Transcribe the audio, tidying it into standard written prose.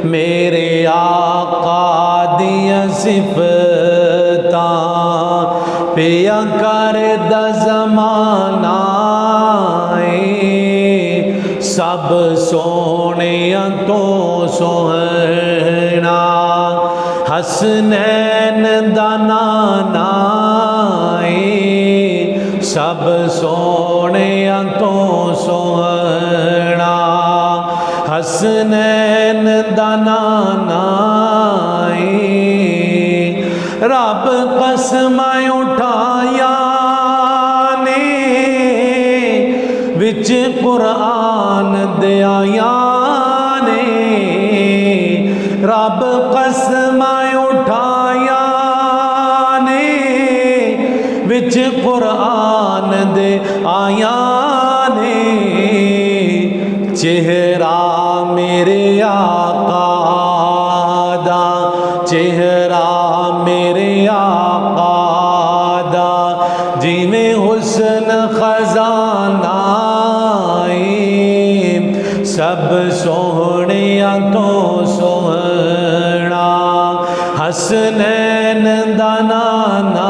मेरे आका दियां सिफतां पिया करदा ज़माना सब सोहणियां तो सोहना हसनैन दा नाना सब सोहणियां तो सोहना हसनैन दा नाना रब कसमां उठाया ने विच कुरान दे आया ने रब कसमां उठाया ने विच कुरान दे आया ने चेहरा मेरे आका दा चेहरा मेरे आका दा जिवें हुस्न खजाना सब सोहणियां तो सोहना हसनैन दा नाना